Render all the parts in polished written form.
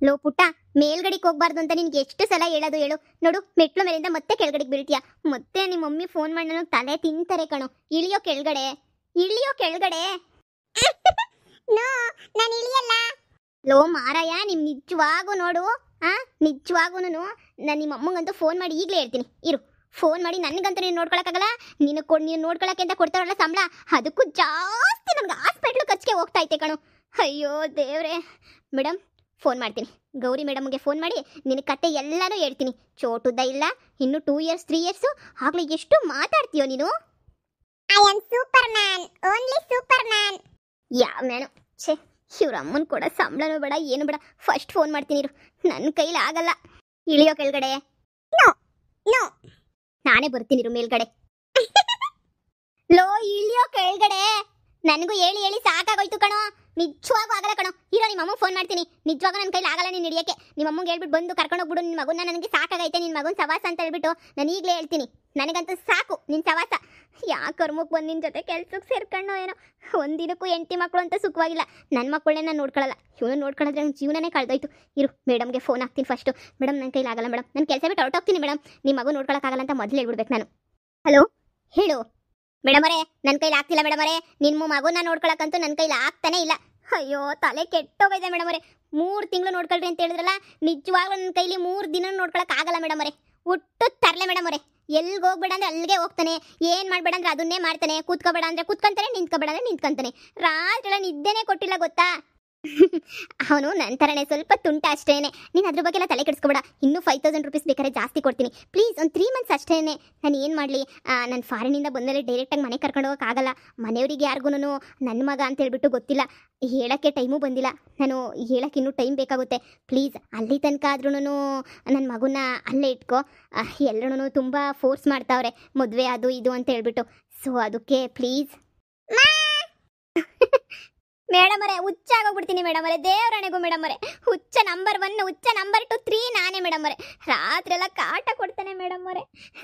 Low ಪುಟ್ಟ, ಮೇಲ್ಗಡೆಗೆ ಹೋಗ್ಬಾರ್ದು ಅಂತ ನಿನ್ಗೆ ಎಷ್ಟು ಸಲ ಹೇಳೋದು ಹೇಳು. ನೋಡು, ಮೆಟ್ಲು ಮೇಲಿಂದ ಮತ್ತೆ ಕೆಳಗಡೆಗೆ ಬೀಳ್ತೀಯ. ಮತ್ತೆ ನಿಮ್ಮ ಮಮ್ಮಿ ಫೋನ್ ಮಾಡಿ ನನಗೆ ತಲೆ ತಿಂತಾರೆ ಕಣೋ. ಇಳಿಯೋ ಕೆಳಗಡೆ, ಇಳಿಯೋ ಕೆಳಗಡೆ. ನೋ, ನಾನು ಇಳಿಯಲ್ಲ. ಲೋ ಮಾರಾಯ, ನಿಮ್ ನಿಜವಾಗೂ ನೋಡು, ನಿಜವಾಗೂ ನಾನು ನಿಮ್ಮ ಅಮ್ಮಂಗಂತೂ ಫೋನ್ ಮಾಡಿ ಈಗಲೇ ಹೇಳ್ತೀನಿ ಇರು. ಫೋನ್ ಮಾಡಿ ನನಗಂತೂ ನೀನು ನೋಡ್ಕೊಳಕ್ಕಾಗಲ್ಲ. ನೀನು ನೋಡ್ಕೊಳಕ್ಕೆ ಅಂತ ಕೊಡ್ತಾರಲ್ಲ ಸಂಬಳ, ಅದಕ್ಕೂ ಜಾಸ್ತಿ ನನಗೆ ಹಾಸ್ಪಿಟ್ಲು ಖರ್ಚಿಗೆ ಹೋಗ್ತಾ ಐತೆ ಕಣೋ. ಅಯ್ಯೋ ದೇವ್ರೆ. ಮೇಡಮ್, ಫೋನ್ ಮಾಡ್ತೀನಿ. ಗೌರಿ ಮೇಡಮ್ಗೆ ಫೋನ್ ಮಾಡಿ ನಿನ್ನ ಕತೆ ಎಲ್ಲನೂ ಹೇಳ್ತೀನಿ. ಚೋಟುದ್ದ ಇಲ್ಲ, ಇನ್ನು 2 ಇಯರ್ಸ್ 3 ಇಯರ್ಸು ಆಗಲೇ ಎಷ್ಟು ಮಾತಾಡ್ತೀಯೋ ನೀನು. I am super man, only super man. ಯಾವ ಮ್ಯಾನು, ಛೇ, ಇವ್ರ ಅಮ್ಮನ ಕೂಡ ಸಂಬಳನೂ ಬೇಡ ಏನು ಬೇಡ. ಫಸ್ಟ್ ಫೋನ್ ಮಾಡ್ತೀನಿ ಇರು, ನನ್ನ ಕೈಲಿ ಆಗಲ್ಲ. ಇಳಿಯೋ ಕೆಳಗಡೆ. ನೋ ನೋ, ನಾನೇ ಬರ್ತೀನಿ ಮೇಲ್ಗಡೆ. ಲೋ, ಇಳಿಯೋ ಕೆಳಗಡೆ. ನನಗೂ ಹೇಳಿ ಹೇಳಿ ಸಾಕಾಗೋಯ್ತು ಕಣೋ. ನಿಜವಾಗೂ ಆಗಲ್ಲ ಕಣೋ. ಇರೋ, ನಿಮ್ಮ ಅಮ್ಮ ಫೋನ್ ಮಾಡ್ತೀನಿ. ನಿಜವಾಗೂ ನನ್ನ ಕೈಲಿ ಆಗಲ್ಲ ನೀನು ಹಿಡಿಯೋಕ್ಕೆ. ನಿಮ್ಮ ಅಮ್ಮಂಗೆ ಹೇಳ್ಬಿಟ್ಟು ಬಂದು ಕರ್ಕೊಂಡೋಗ್ಬಿಡು ನಿನ್ನ ಮಗುನ. ನನಗೆ ಸಾಕಾಗೈತೆ ನಿನ್ನ ಮಗುನ ಸವಾಸ ಅಂತ ಹೇಳ್ಬಿಟ್ಟು ನಾನು ಈಗಲೇ ಹೇಳ್ತೀನಿ. ನನಗಂತೂ ಸಾಕು ನಿನ್ನ ಸವಾಸ. ಯಾಕೆ ಕರ್ಮಕ್ಕೆ ಬಂದು ನಿನ್ನ ಜೊತೆ ಕೆಲ್ಸಕ್ಕೆ ಸೇರ್ಕೊಂಡೋ ಏನೋ. ಒಂದಿನಕ್ಕೂ ಹೆಂಡತಿ ಮಕ್ಕಳು ಅಂತ ಸುಖವಾಗಿಲ್ಲ. ನನ್ನ ಮಕ್ಕಳನ್ನೇ ನಾನು ನೋಡ್ಕೊಳ್ಳಲ್ಲ. ಇವನು ನೋಡ್ಕೊಳ್ಳೋದ್ರೆ ನನ್ನ ಜೀವನನೇ ಕಳೆದೋಯ್ತು. ಇರು, ಮೇಡಮ್ಗೆ ಫೋನ್ ಹಾಕ್ತೀನಿ ಫಸ್ಟು. ಮೇಡಮ್, ನನ್ನ ಕೈಲಿ ಆಗಲ್ಲ ಮೇಡಮ್, ನಾನು ಕೆಲಸ ಬಿಟ್ಟು ಹೊರಟೋಗ್ತೀನಿ ಮೇಡಮ್. ನಿಮ್ಮ ಮಗು ನೋಡ್ಕೊಳ್ಳೋಕ್ಕಾಗಲ್ಲ ಅಂತ ಮೊದಲು ಹೇಳ್ಬಿಡ್ಬೇಕು ನಾನು. ಹಲೋ, ಹೇಳು ಮೇಡಮರೇ. ನನ್ನ ಕೈಲಿ ಆಗ್ತಿಲ್ಲ ಮೇಡಮರೇ. ನಿಮ್ಮ ಮಗುನ ನೋಡ್ಕೊಳಕ್ಕಂತೂ ನನ್ನ ಕೈಲಿ ಆಗ್ತಾನೆ ಇಲ್ಲ. ಅಯ್ಯೋ, ತಲೆ ಕೆಟ್ಟೋಗೈತೆ ಮೇಡಮರೇ. 3 ತಿಂಗಳು ನೋಡ್ಕೊಳ್ರಿ ಅಂತ ಹೇಳಿದ್ರಲ್ಲ, ನಿಜವಾಗ್ಲೂ ನನ್ನ ಕೈಲಿ 3 ದಿನ ನೋಡ್ಕೊಳಕ್ಕಾಗಲ್ಲ ಮೇಡಮರೇ. ಹುಟ್ಟು ತರಲೆ ಮೇಡಮರೇ. ಎಲ್ಲಿಗೆ ಹೋಗ್ಬೇಡ ಅಂದ್ರೆ ಅಲ್ಲಿಗೆ ಹೋಗ್ತಾನೆ, ಏನು ಮಾಡಬೇಡ ಅಂದ್ರೆ ಅದನ್ನೇ ಮಾಡ್ತಾನೆ, ಕೂತ್ಕೋಬೇಡ ಅಂದ್ರೆ ಕೂತ್ಕೊಂತಾನೆ, ನಿಂತ್ಕೋಬೇಡ ಅಂದ್ರೆ ನಿಂತ್ಕೊಂತಾನೆ. ರಾತ್ರಿ ನಿದ್ದೆನೇ ಕೊಟ್ಟಿಲ್ಲ ಗೊತ್ತಾ. ಅವನು ನನ್ನ ಥರನೇ, ಸ್ವಲ್ಪ ತುಂಟ ಅಷ್ಟೇನೆ. ನೀನು ಅದ್ರ ಬಗ್ಗೆ ಎಲ್ಲ ತಲೆ ಕೆಡಿಸ್ಕೊಬೇಡ. ಇನ್ನೂ 5000 ರೂಪೀಸ್ ಬೇಕಾದ್ರೆ ಜಾಸ್ತಿ ಕೊಡ್ತೀನಿ ಪ್ಲೀಸ್. ಒಂದು 3 ಮಂತ್ಸ್ ಅಷ್ಟೇನೆ. ನಾನು ಏನು ಮಾಡಲಿ, ನಾನು ಫಾರಿನಿಂದ ಬಂದಮೇಲೆ ಡೈರೆಕ್ಟಾಗಿ ಮನೆ ಕರ್ಕೊಂಡು ಹೋಗೋಕ್ಕಾಗಲ್ಲ. ಮನೆಯವ್ರಿಗೆ ಯಾರಿಗೂ ನನ್ನ ಮಗ ಅಂತ ಹೇಳ್ಬಿಟ್ಟು ಗೊತ್ತಿಲ್ಲ. ಹೇಳೋಕ್ಕೆ ಟೈಮೂ ಬಂದಿಲ್ಲ. ನಾನು ಹೇಳೋಕ್ಕೆ ಇನ್ನೂ ಟೈಮ್ ಬೇಕಾಗುತ್ತೆ. ಪ್ಲೀಸ್, ಅಲ್ಲಿ ತನಕ ಆದ್ರೂ ನನ್ನ ಮಗುನ ಅಲ್ಲೇ ಇಟ್ಕೋ. ಎಲ್ಲರೂ ತುಂಬ ಫೋರ್ಸ್ ಮಾಡ್ತಾವ್ರೆ, ಮದುವೆ ಅದು ಇದು ಅಂತ ಹೇಳ್ಬಿಟ್ಟು. ಸೊ ಅದಕ್ಕೆ ಪ್ಲೀಸ್. ಮೇಡಮರೇ, ಹುಚ್ಚಾಗೋಗ್ಬಿಡ್ತೀನಿ ಮೇಡಮರೇ. ದೇವರಣೆಗೂ ಮೇಡಮರೇ, ಹುಚ್ಚ ನಂಬರ್ 1, ಹುಚ್ಚ ನಂಬರ್ 2, 3 ನಾನೇ ಮೇಡಮರೇ. ರಾತ್ರಿ ಎಲ್ಲ ಕಾಟ ಕೊಡ್ತಾನೆ ಮೇಡಮರೇ.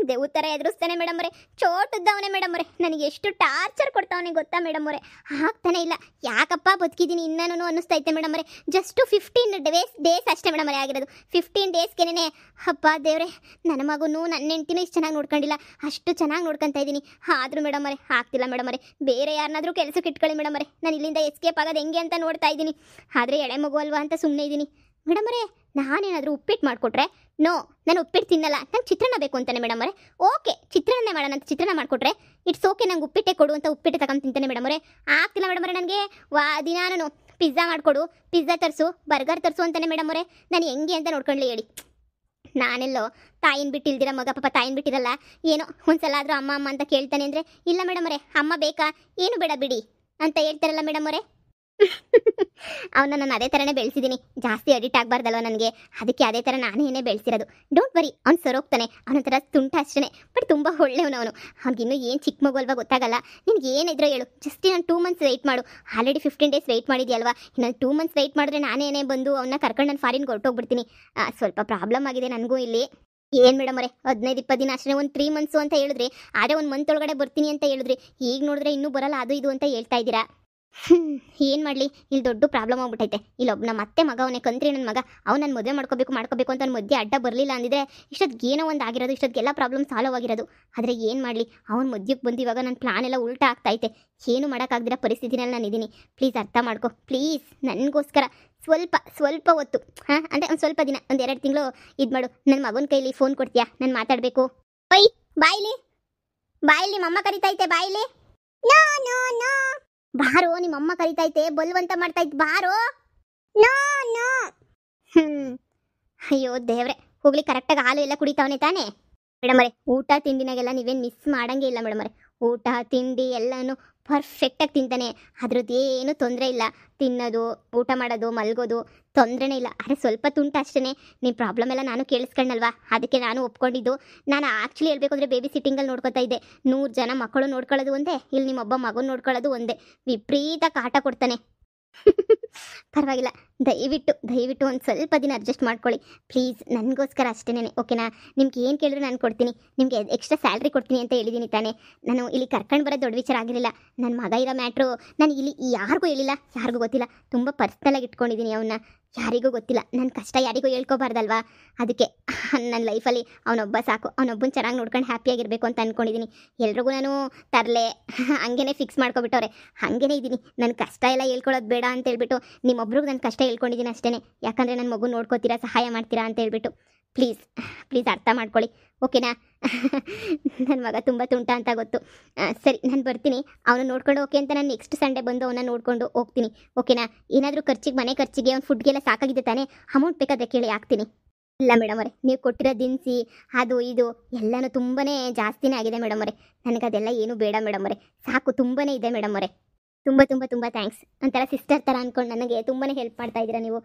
ದೇವ್ ಥರ ಎದುರಿಸ್ತಾನೆ ಮೇಡಮರೇ. ಚೋಟುದ್ದವನೇ ಮೇಡಮರೇ. ನನಗೆ ಎಷ್ಟು ಟಾರ್ಚರ್ ಕೊಡ್ತಾವನೆ ಗೊತ್ತಾ ಮೇಡಮರೇ. ಆಗ್ತಾನೆ ಇಲ್ಲ. ಯಾಕಪ್ಪ ಬದುಕಿದ್ದೀನಿ ಇನ್ನೂ ಅನ್ನಿಸ್ತೈತೆ ಮೇಡಮರೇ. ಜಸ್ಟ್ 15 ಡೇಸ್ ಅಷ್ಟೇ ಮೇಡಮರೇ ಆಗಿರೋದು. 15 ಡೇಸ್ಗೆನೇ ಅಪ್ಪ ದೇವ್ರೆ, ನನ್ನ ಮಗುನು ನನ್ನ ಹೆಂಡ್ತಿನೂ ಇಷ್ಟು ಚೆನ್ನಾಗಿ ನೋಡ್ಕೊಂಡಿಲ್ಲ. ಅಷ್ಟು ಚೆನ್ನಾಗಿ ನೋಡ್ಕೊತಾ ಇದ್ದೀನಿ. ಆದರೂ ಮೇಡಮರೇ ಆಗ್ತಿಲ್ಲ ಮೇಡಮರೇ. ಬೇರೆ ಯಾರನ್ನಾದರೂ ಕೆಲಸಕ್ಕೆ ಇಟ್ಕೊಳ್ಳಿ ಮೇಡಮರೇ. ನಾನು ಇಲ್ಲಿಂದ ಎಸ್ಕೇಪ್ ಆಗೋದು ಹೆಂಗೆ ಅಂತ ನೋಡ್ತಾ ಇದ್ದೀನಿ. ಆದರೆ ಎಳೆ ಮಗು ಅಲ್ವಾ ಅಂತ ಸುಮ್ಮನೆ ಇದ್ದೀನಿ ಮೇಡಮರೇ. ನಾನೇನಾದರೂ ಉಪ್ಪಿಟ್ಟು ಮಾಡಿಕೊಟ್ರೆ, ನೋ, ನಾನು ಉಪ್ಪಿಟ್ಟು ತಿನ್ನಲ್ಲ, ನಂಗೆ ಚಿತ್ರಾನ್ನ ಬೇಕು ಅಂತಾನೆ ಮೇಡಮರೇ. ಓಕೆ, ಚಿತ್ರಾನ್ನ ಮಾಡೋಣ ಅಂತ ಚಿತ್ರಾನ್ನ ಮಾಡಿಕೊಟ್ರೆ, ಇಟ್ಸ್ ಓಕೆ, ನಂಗೆ ಉಪ್ಪಿಟ್ಟೆ ಕೊಡು ಅಂತ ಉಪ್ಪಿಟ್ಟು ತಗೊಂಡು ತಿಂತಾನೆ ಮೇಡಮರೇ. ಆಗ್ತಿಲ್ಲ ಮೇಡಮರೇ. ನನಗೆ ದಿನಾನು ಪಿಜ್ಜಾ ಮಾಡಿಕೊಡು, ಪಿಜ್ಜಾ ತರಿಸು, ಬರ್ಗರ್ ತರಿಸು ಅಂತಾನೆ ಮೇಡಮರೇ. ನಾನು ಹೆಂಗೆ ಅಂತ ನೋಡ್ಕೊಳ್ಳಿ ಹೇಳಿ. ನಾನೆಲ್ಲೋ ತಾಯಿನ ಬಿಟ್ಟು ಇಲ್ದಿರ ಮಗ, ಪಾಪ ತಾಯಿನ ಬಿಟ್ಟಿರಲ್ಲ. ಏನೋ ಒಂದ್ಸಲ ಆದರೂ ಅಮ್ಮ ಅಮ್ಮ ಅಂತ ಕೇಳ್ತಾನೆ ಅಂದರೆ, ಇಲ್ಲ ಮೇಡಮರೇ, ಅಮ್ಮ ಬೇಕಾ, ಏನು ಬೇಡ ಬಿಡಿ ಅಂತ ಹೇಳ್ತಾರಲ್ಲ ಮೇಡಮರೇ. ಅವನ್ನ ನಾನು ಅದೇ ಥರನೇ ಬೆಳೆಸಿದ್ದೀನಿ. ಜಾಸ್ತಿ ಅಡಿಕ್ಟ್ ಆಗಬಾರ್ದಲ್ವ ನನಗೆ, ಅದಕ್ಕೆ ಅದೇ ಥರ ನಾನೇ ಬೆಳೆಸಿರೋದು. ಡೋಂಟ್ ವರಿ, ಅವ್ನು ಸರೋಗ್ತಾನೆ. ಅವನೊಂಥರ ತುಂಟ ಅಷ್ಟೇ, ಬಟ್ ತುಂಬ ಒಳ್ಳೆಯವನು ಅವನು. ಅವ್ನಿಗಿನ್ನೂ ಏನು ಚಿಕ್ಕ ಮಗು ಅಲ್ವಾ, ಗೊತ್ತಾಗಲ್ಲ. ನಿನಗೆ ಏನಿದ್ರೂ ಹೇಳು, ಜಸ್ಟ್ ನಾನು 2 ಮಂತ್ಸ್ ವೆಯ್ಟ್ ಮಾಡು. ಆಲ್ರೆಡಿ 15 ಡೇಸ್ ವೆಯ್ಟ್ ಮಾಡಿದ್ಯಲ್ವಾ, ಇನ್ನೊಂದು 2 ಮಂತ್ಸ್ ವೆಯ್ಟ್ ಮಾಡಿದ್ರೆ ನಾನೇ ಬಂದು ಅವನ್ನ ಕರ್ಕೊಂಡು ನಾನು ಫಾರಿನ್ಗೆ ಹೊರಟೋಗ್ಬಿಡ್ತೀನಿ. ಸ್ವಲ್ಪ ಪ್ರಾಬ್ಲಮ್ ಆಗಿದೆ ನನಗೂ ಇಲ್ಲಿ. ಏನು ಮೇಡಮರೇ, 15-20 ದಿನ ಅಷ್ಟೇ, ಒಂದು 3 ಮಂತ್ಸು ಅಂತ ಹೇಳಿದ್ರಿ. ಆದರೆ 1 ಮಂತ್ ಒಳಗಡೆ ಬರ್ತೀನಿ ಅಂತ ಹೇಳಿದ್ರಿ. ಈಗ ನೋಡಿದ್ರೆ ಇನ್ನೂ ಬರಲ್ಲ, ಅದು ಇದು ಅಂತ ಹೇಳ್ತಾ ಇದ್ದೀರಾ. ಏನು ಮಾಡಲಿ, ಇಲ್ಲಿ ದೊಡ್ಡ ಪ್ರಾಬ್ಲಮ್ ಆಗ್ಬಿಟ್ಟೈತೆ. ಇಲ್ಲೊಬ್ಬ ನಮ್ಮ ಅತ್ತೆ ಮಗ ಅವನೇ, ಕಂತ್ರಿ ನನ್ನ ಮಗ. ಅವ್ನು ನಾನು ಮದುವೆ ಮಾಡ್ಕೋಬೇಕು ಅಂತ ಅವ್ನ ಮಧ್ಯೆ ಅಡ್ಡ ಬರಲಿಲ್ಲ ಅಂದಿದ್ರೆ ಇಷ್ಟೊತ್ತಿಗೆ ಏನೋ ಒಂದು ಆಗಿರೋದು, ಇಷ್ಟೊತ್ತಿಗೆಲ್ಲ ಪ್ರಾಬ್ಲಮ್ ಸಾಲ್ವ್ ಆಗಿರೋದು. ಆದರೆ ಏನು ಮಾಡಲಿ, ಅವ್ನು ಮಧ್ಯಕ್ಕೆ ಬಂದು ಇವಾಗ ನನ್ನ ಪ್ಲಾನ್ ಎಲ್ಲ ಉಲ್ಟಾ ಆಗ್ತೈತೆ. ಏನು ಮಾಡೋಕ್ಕಾಗ್ದಿರೋ ಪರಿಸ್ಥಿತಿನಲ್ಲಿ ನಾನು ಇದ್ದೀನಿ. ಪ್ಲೀಸ್ ಅರ್ಥ ಮಾಡ್ಕೊ ಪ್ಲೀಸ್. ನನಗೋಸ್ಕರ ಸ್ವಲ್ಪ ಹೊತ್ತು, ಅಂದರೆ ಒಂದು ಸ್ವಲ್ಪ ದಿನ, ಒಂದು 2 ತಿಂಗಳು ಇದು ಮಾಡು. ನನ್ನ ಮಗನ ಕೈಲಿ ಫೋನ್ ಕೊಡ್ತೀಯಾ, ನಾನು ಮಾತಾಡಬೇಕು. ಒಯ್ ಬಾಯ್ಲಿ ಮಮ್ಮ ಕರಿತೈತೆ, ಬಾಯ್ಲಿ. ನೋ ನೋ ನೋ, ಬಾರೋ, ನಿಮ್ಮಮ್ಮ ಕರಿತೈತೆ, ಬಲ್ವಂತ ಮಾಡ್ತೈತೆ, ಬಾರೋ. No no. ಅಯ್ಯೋ ದೇವ್ರೆ, ಹೋಗ್ಲಿ, ಕರೆಕ್ಟಾಗಿ ಹಾಲು ಎಲ್ಲ ಕುಡಿತಾವನೆ ತಾನೇ ಮೇಡಮರೇ. ಊಟ ತಿಂಡಿನಾಗೆಲ್ಲ ನೀವೇನು ಮಿಸ್ ಮಾಡಂಗೆ ಇಲ್ಲ ಮೇಡಮರೇ. ಊಟ ತಿಂಡಿ ಎಲ್ಲನೂ ಪರ್ಫೆಕ್ಟಾಗಿ ತಿಂತಾನೆ. ಅದ್ರದ್ದು ಏನು ತೊಂದರೆ ಇಲ್ಲ. ತಿನ್ನೋದು, ಊಟ ಮಾಡೋದು, ಮಲಗೋದು ತೊಂದರೆನೇ ಇಲ್ಲ. ಆದರೆ ಸ್ವಲ್ಪ ತುಂಟ ಅಷ್ಟೇ. ನಿಮ್ಮ ಪ್ರಾಬ್ಲಮ್ ಎಲ್ಲ ನಾನು ಕೇಳಿಸ್ಕೊಂಡಲ್ವಾ, ಅದಕ್ಕೆ ನಾನು ಒಪ್ಕೊಂಡಿದ್ದು. ನಾನು ಆ್ಯಕ್ಚುಲಿ ಹೇಳ್ಬೇಕು ಅಂದರೆ ಬೇಬಿ ಸಿಟ್ಟಿಂಗಲ್ಲಿ ನೋಡ್ಕೊತಾ ಇದ್ದೆ. 100 ಜನ ಮಕ್ಕಳು ನೋಡ್ಕೊಳ್ಳೋದು ಒಂದೇ, ಇಲ್ಲಿ ನಿಮ್ಮೊಬ್ಬ ಮಗನ ನೋಡ್ಕೊಳ್ಳೋದು ಒಂದೇ. ವಿಪರೀತ ಕಾಟ ಕೊಡ್ತಾನೆ. ಪರವಾಗಿಲ್ಲ, ದಯವಿಟ್ಟು ಒಂದು ಸ್ವಲ್ಪ ದಿನ ಅಡ್ಜಸ್ಟ್ ಮಾಡ್ಕೊಳ್ಳಿ ಪ್ಲೀಸ್. ನನಗೋಸ್ಕರ ಅಷ್ಟೇನೆ, ಓಕೆನಾ? ನಿಮ್ಗೆ ಏನು ಕೇಳಿದ್ರು ನಾನು ಕೊಡ್ತೀನಿ. ನಿಮಗೆ ಎಕ್ಸ್ಟ್ರಾ ಸ್ಯಾಲ್ರಿ ಕೊಡ್ತೀನಿ ಅಂತ ಹೇಳಿದ್ದೀನಿ ತಾನೇ. ನಾನು ಇಲ್ಲಿ ಕರ್ಕೊಂಡು ಬರೋದು ದೊಡ್ಡ ವಿಚಾರ ಆಗಿರಲಿಲ್ಲ. ನನ್ನ ಮಗ ಇರೋ ಮ್ಯಾಟ್ರು ನಾನು ಇಲ್ಲಿ ಯಾರಿಗೂ ಹೇಳಿಲ್ಲ, ಯಾರಿಗೂ ಗೊತ್ತಿಲ್ಲ. ತುಂಬ ಪರ್ಸ್ನಲಾಗಿ ಇಟ್ಕೊಂಡಿದ್ದೀನಿ ಅವನ್ನ. ಯಾರಿಗೂ ಗೊತ್ತಿಲ್ಲ. ನನ್ನ ಕಷ್ಟ ಯಾರಿಗೂ ಹೇಳ್ಕೊಬಾರ್ದಲ್ವಾ, ಅದಕ್ಕೆ ನನ್ನ ಲೈಫಲ್ಲಿ ಅವನೊಬ್ಬ ಸಾಕು, ಅವನೊಬ್ಬನ ಚೆನ್ನಾಗಿ ನೋಡ್ಕೊಂಡು ಹ್ಯಾಪಿಯಾಗಿರಬೇಕು ಅಂತ ಅಂದ್ಕೊಂಡಿದ್ದೀನಿ. ಎಲ್ರಿಗೂ ನಾನು ತರಲೆ ಹಂಗೇ ಫಿಕ್ಸ್ ಮಾಡ್ಕೊಬಿಟ್ಟವ್ರೆ, ಹಾಗೇ ಇದ್ದೀನಿ. ನನ್ನ ಕಷ್ಟ ಎಲ್ಲ ಹೇಳ್ಕೊಳ್ಳೋದು ಬೇಡ ಅಂತ ಹೇಳ್ಬಿಟ್ಟು ನಿಮ್ಮೊಬ್ರಿಗೆ ನನ್ನ ಕಷ್ಟ ಹೇಳ್ಕೊಂಡಿದ್ದೀನಿ ಅಷ್ಟೇ. ಯಾಕಂದರೆ ನನ್ನ ಮಗು ನೋಡ್ಕೋತೀರಾ, ಸಹಾಯ ಮಾಡ್ತೀರಾ ಅಂತ ಹೇಳ್ಬಿಟ್ಟು. ಪ್ಲೀಸ್ ಪ್ಲೀಸ್ ಅರ್ಥ ಮಾಡ್ಕೊಳ್ಳಿ, ಓಕೆನಾ? ನನ್ನ ಮಗ ತುಂಬ ತುಂಟ ಅಂತ ಗೊತ್ತು. ಸರಿ, ನಾನು ಬರ್ತೀನಿ. ಅವನು ನೋಡ್ಕೊಂಡು ಓಕೆ ಅಂತ ನಾನು ನೆಕ್ಸ್ಟ್ ಸಂಡೇ ಬಂದು ಅವನ್ನ ನೋಡ್ಕೊಂಡು ಹೋಗ್ತೀನಿ, ಓಕೆನಾ? ಏನಾದರೂ ಖರ್ಚಿಗೆ, ಮನೆ ಖರ್ಚಿಗೆ, ಅವ್ನು ಫುಡ್ಗೆಲ್ಲ ಸಾಕಾಗಿದೆ ತಾನೇ, ಅಮೌಂಟ್ ಬೇಕಾದರೆ ಕೇಳಿ ಹಾಕ್ತೀನಿ. ಇಲ್ಲ ಮೇಡಮ್ ಅವರೇ, ನೀವು ಕೊಟ್ಟಿರೋ ದಿನಸಿ ಅದು ಇದು ಎಲ್ಲನೂ ತುಂಬಾ ಜಾಸ್ತಿನೇ ಆಗಿದೆ ಮೇಡಮ್ ಅವರೇ. ನನಗದೆಲ್ಲ ಏನೂ ಬೇಡ ಮೇಡಮ್ ಅವರೇ, ಸಾಕು, ತುಂಬಾ ಇದೆ ಮೇಡಮ್ ಅವರೇ. ತುಂಬ ತುಂಬ ತುಂಬ ಥ್ಯಾಂಕ್ಸ್. ಒಂಥರ ಸಿಸ್ಟರ್ ಥರ ಅಂದ್ಕೊಂಡು ನನಗೆ ತುಂಬಾ ಹೆಲ್ಪ್ ಮಾಡ್ತಾ ಇದ್ದೀರಾ ನೀವು.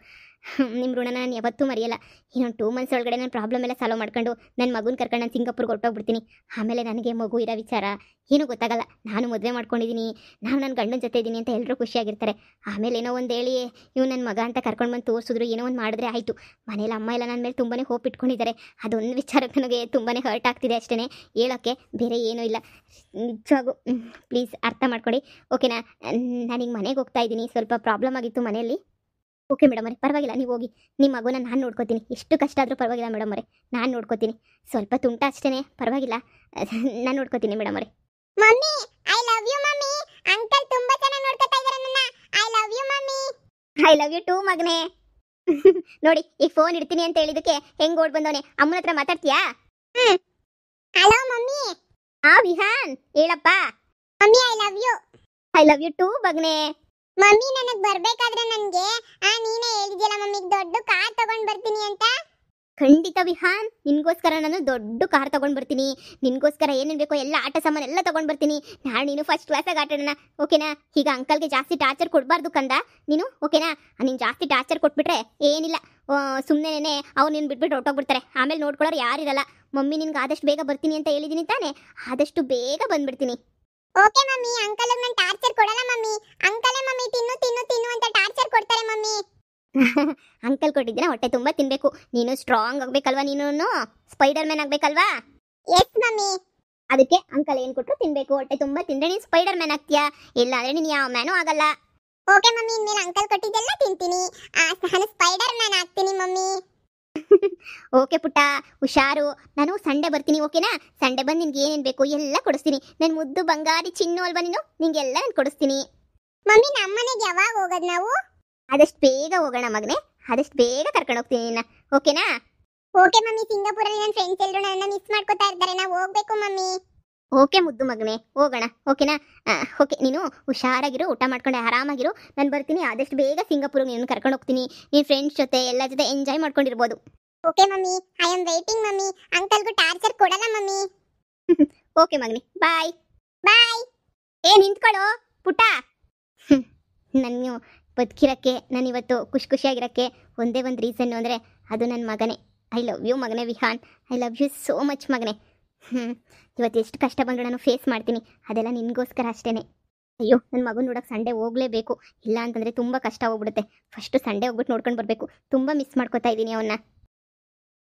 ನಿಮ್ಮ ಋಣನ ನಾನು ಯಾವತ್ತೂ ಮರೆಯಲ್ಲ. ಇನ್ನೊಂದು 2 ಮಂತ್ಸ್ ಒಳಗಡೆ ನನ್ನ ಪ್ರಾಬ್ಲಮ್ ಎಲ್ಲ ಸಾಲ್ವ್ ಮಾಡ್ಕೊಂಡು ನನ್ನ ಮಗುನ ಕರ್ಕೊಂಡು ನಾನು ಸಿಂಗಾಪುರ್ಗೆ ಹೊರಟೋಗ್ಬಿಡ್ತೀನಿ. ಆಮೇಲೆ ನನಗೆ ಮಗು ಇರೋ ವಿಚಾರ ಏನೂ ಗೊತ್ತಾಗಲ್ಲ. ನಾನು ಮದುವೆ ಮಾಡ್ಕೊಂಡಿದ್ದೀನಿ, ನಾನು ನನ್ನ ಗಂಡನ ಜೊತೆ ಇದ್ದೀನಿ ಅಂತ ಎಲ್ಲರೂ ಖುಷಿಯಾಗಿರ್ತಾರೆ. ಆಮೇಲೆ ಏನೋ ಒಂದು ಹೇಳಿ ಇವ್ನು ನನ್ನ ಮಗ ಅಂತ ಕರ್ಕೊಂಡು ಬಂದು ತೋರಿಸಿದ್ರು, ಏನೋ ಒಂದು ಮಾಡಿದ್ರೆ ಆಯಿತು. ಮನೇಲಿ ಅಮ್ಮ ಎಲ್ಲ ನನ್ನ ಮೇಲೆ ತುಂಬಾ ಹೋಪ್ ಇಟ್ಕೊಂಡಿದ್ದಾರೆ. ಅದೊಂದು ವಿಚಾರಕ್ಕೆ ನನಗೆ ತುಂಬಾ ಹರ್ಟ್ ಆಗ್ತಿದೆ ಅಷ್ಟೇ, ಹೇಳೋಕ್ಕೆ ಬೇರೆ ಏನೂ ಇಲ್ಲ. ನಿಜವಾಗೂ ಪ್ಲೀಸ್ ಅರ್ಥ ಮಾಡ್ಕೊಳ್ಳಿ, ಓಕೆನಾ? ನಾನೀಗ ಮನೆಗೆ ಹೋಗ್ತಾ ಇದ್ದೀನಿ, ಸ್ವಲ್ಪ ಪ್ರಾಬ್ಲಮ್ ಆಗಿತ್ತು ಮನೆಯಲ್ಲಿ. ಓಕೆ ಮೇಡಮ್ ಅವರೇ, ಪರವಾಗಿಲ್ಲ, ನೀವು ಹೋಗಿ. ನಿಮ್ಮ ಮಗುನ ನಾನು ನೋಡ್ಕೋತೀನಿ. ಎಷ್ಟು ಕಷ್ಟ ಆದರೂ ಪರವಾಗಿಲ್ಲ ಮೇಡಮ್ ಅವರೇ, ನಾನು ನೋಡ್ಕೋತೀನಿ. ಸ್ವಲ್ಪ ತುಂಟ ಅಷ್ಟೇ, ಪರವಾಗಿಲ್ಲ, ನಾನು ನೋಡ್ಕೋತೀನಿ ಮೇಡಮ್ ಅವರೇ. Mummy I love you mummy. Uncle ತುಂಬಾ ಚೆನ್ನಾಗಿ ನೋಡ್ಕೊತಾ ಇದ್ದಾರೆ ನನ್ನ. I love you mummy. I love you too ಮಗನೇ. ನೋಡಿ, ಈಗ ಫೋನ್ ಇಡ್ತೀನಿ ಅಂತ ಹೇಳಿದಕ್ಕೆ ಹೆಂಗ್ ಓಡ್ ಬಂದವನೆ. ಅಮ್ಮನ ಹತ್ರ ಮಾತಾಡ್ತೀಯಾ? Hello mummy. ವಿಹಾನ್ ಹೇಳಪ್ಪ. Mummy I love you. I love you too ಮಗನೇ. ಮಮ್ಮಿ ನನಗೆ ಬರ್ಬೇಕಾದ್ರೆ ನನಗೆ ನೀನೇ ಹೇಳಿದ್ಯಲ್ಲ ಮಮ್ಮಿ, ದೊಡ್ಡ ಕಾರ್ ತಗೊಂಡ್ ಬರ್ತೀನಿ ಅಂತ. ಖಂಡಿತ ವಿಹಾನ್, ನಿನ್ಗೋಸ್ಕರ ನಾನು ದೊಡ್ಡ ಕಾರ್ ತಗೊಂಡ್ ಬರ್ತೀನಿ. ನಿನ್ಗೋಸ್ಕರ ಏನೇನು ಬೇಕೋ ಎಲ್ಲ ಆಟ ಸಾಮಾನು ಎಲ್ಲ ತಗೊಂಡ್ ಬರ್ತೀನಿ. ನಾಳೆ ನೀನು ಫಸ್ಟ್ ಕ್ಲಾಸಾಗಿ ಆಟ ಆಡೋಣ, ಓಕೆನಾ? ಈಗ ಅಂಕಲ್ಗೆ ಜಾಸ್ತಿ ಟಾರ್ಚರ್ ಕೊಡಬಾರ್ದು ಕಂದ ನೀನು, ಓಕೆನಾ? ನೀನು ಜಾಸ್ತಿ ಟಾರ್ಚರ್ ಕೊಟ್ಬಿಟ್ರೆ ಏನಿಲ್ಲ, ಸುಮ್ಮನೆ ಅವ್ರು ನೀನು ಬಿಟ್ಬಿಟ್ಟು ಹೊರಟೋಗ್ಬಿಡ್ತಾರೆ. ಆಮೇಲೆ ನೋಡ್ಕೊಳ್ಳೋರು ಯಾರಿರಲ್ಲ. ಮಮ್ಮಿ ನಿನ್ಗೆ ಆದಷ್ಟು ಬೇಗ ಬರ್ತೀನಿ ಅಂತ ಹೇಳಿದ್ದೀನಿ ತಾನೇ, ಆದಷ್ಟು ಬೇಗ ಬಂದ್ಬಿಡ್ತೀನಿ. ಓಕೆ ಮಮ್ಮಿ, ಅಂಕಲ್ ನಾನು ಟಾರ್ಚರ್ ಕೊಡಲ್ಲ ಮಮ್ಮಿ. ಅಂಕಲೇ ಮಮ್ಮಿ ತಿನ್ನು ತಿನ್ನು ತಿನ್ನು ಅಂತ ಟಾರ್ಚರ್ ಕೊಡ್ತಾರೆ ಮಮ್ಮಿ. ಅಂಕಲ್ ಕೊಟ್ಟಿದ್ದೀನ ಹೊಟ್ಟೆ ತುಂಬ ತಿನ್ಬೇಕು. ನೀನು ಸ್ಟ್ರಾಂಗ್ ಆಗ್ಬೇಕಲ್ವಾ, ನೀನು ಸ್ಪೈಡರ್ ಮ್ಯಾನ್ ಆಗ್ಬೇಕಲ್ವಾ? Yes mummy. ಅದಕ್ಕೆ ಅಂಕಲ್ ಏನು ಕೊಟ್ಟರು ತಿನ್ಬೇಕು. ಹೊಟ್ಟೆ ತುಂಬ ತಿಂದ್ರೆ ನೀನು ಸ್ಪೈಡರ್ ಮ್ಯಾನ್ ಆಗ್ತೀಯಾ, ಇಲ್ಲ ಅಂದ್ರೆ ನೀನು ಯಾವ ಮ್ಯಾನು ಆಗಲ್ಲ. ಓಕೆ ಮಮ್ಮಿ, ಇನ್ಮೇಲೆ ಅಂಕಲ್ ಕೊಟ್ಟಿದ್ದೆಲ್ಲ ತಿಂತೀನಿ. ನಾನು ಸ್ಪೈಡರ್ ಮ್ಯಾನ್ ಆಗ್ತೀನಿ ಮಮ್ಮಿ. ಓಕೆ ಪುಟ್ಟ, ಹುಷಾರು. ನಾನು ಸಂಡೇ ಬರ್ತೀನಿ, ಓಕೆನಾ? ಸಂಡೇ ಬಂದು ನಿನ್ಗೆ ಏನೇನು ಬೇಕು ಎಲ್ಲ ಕೊಡಿಸ್ತೀನಿ. ನನ್ನ ಮುದ್ದು ಬಂಗಾರಿ ಚಿನ್ನು ಅಲ್ವಾ ನೀನು, ನಿಂಗೆಲ್ಲ ನಾನು ಕೊಡಿಸ್ತೀನಿ. ಮಮ್ಮಿ ನಮ್ಮನೆಗೆ ಯಾವಾಗ ಹೋಗೋದು ನಾವು? ಆದಷ್ಟು ಬೇಗ ಹೋಗೋಣ ಮಗನೇ, ಆದಷ್ಟು ಬೇಗ ಕರ್ಕೊಂಡು ಹೋಗ್ತೀನಿ ನಿನ್ನ, ಓಕೆನಾ? ಓಕೆ ಮಮ್ಮಿ, ಸಿಂಗಾಪುರಲ್ಲಿ ನನ್ನ ಫ್ರೆಂಡ್ಸ್ ಎಲ್ಲರೂ ನನ್ನ ಮಿಸ್ ಮಾಡ್ಕೋತಾ ಇರ್ತಾರೆ, ನಾವು ಹೋಗ್ಬೇಕು ಮಮ್ಮಿ. ಓಕೆ ಮುದ್ದು ಮಗನೇ, ಹೋಗೋಣ, ಓಕೆನಾ? ಓಕೆ, ನೀನು ಹುಷಾರಾಗಿರು, ಊಟ ಮಾಡ್ಕೊಂಡು ಆರಾಮಾಗಿರು. ನಾನು ಬರ್ತೀನಿ, ಆದಷ್ಟು ಬೇಗ ಸಿಂಗಾಪುರ್ಗೆ ನೀನು ಕರ್ಕೊಂಡು ಹೋಗ್ತೀನಿ. ನಿನ್ನ ಫ್ರೆಂಡ್ಸ್ ಜೊತೆ ಎಲ್ಲ ಜೊತೆ ಎಂಜಾಯ್ ಮಾಡ್ಕೊಂಡಿರ್ಬೋದು. Okay mummy, I am waiting mummy. ಅಂಕಲ್ಗೂ ಟಾರ್ಚರ್ ಕೊಡಲ್ಲ ಮಮ್ಮಿ. ಓಕೆ ಮಗನೇ, ಬಾಯ್ ಬಾಯ್. ನಿಂತ್ಕೊಳ್ಳೋ ಪುಟ್ಟ. ನಾನು ಬದುಕಿರೋಕ್ಕೆ, ನಾನು ಇವತ್ತು ಖುಷಿಯಾಗಿರೋಕ್ಕೆ ಒಂದೇ ಒಂದು ರೀಸನ್ನು ಅಂದರೆ ಅದು ನನ್ನ ಮಗನೇ. ಐ ಲವ್ ಯು ಮಗನೇ Vihaan, I love you so much ಮಗನೇ. ಇವತ್ತು ಎಷ್ಟು ಕಷ್ಟ ಬಂದರೂ ನಾನು ಫೇಸ್ ಮಾಡ್ತೀನಿ, ಅದೆಲ್ಲ ನಿನಗೋಸ್ಕರ ಅಷ್ಟೇ. ಅಯ್ಯೋ, ನನ್ನ ಮಗನ ನೋಡೋಕೆ ಸಂಡೇ ಹೋಗಲೇಬೇಕು, ಇಲ್ಲ ಅಂತಂದರೆ ತುಂಬ ಕಷ್ಟ ಹೋಗ್ಬಿಡುತ್ತೆ. ಫಸ್ಟು ಸಂಡೇ ಹೋಗ್ಬಿಟ್ಟು ನೋಡ್ಕೊಂಡು ಬರಬೇಕು. ತುಂಬ ಮಿಸ್ ಮಾಡ್ಕೋತಾ ಇದ್ದೀನಿ ಅವನ್ನ.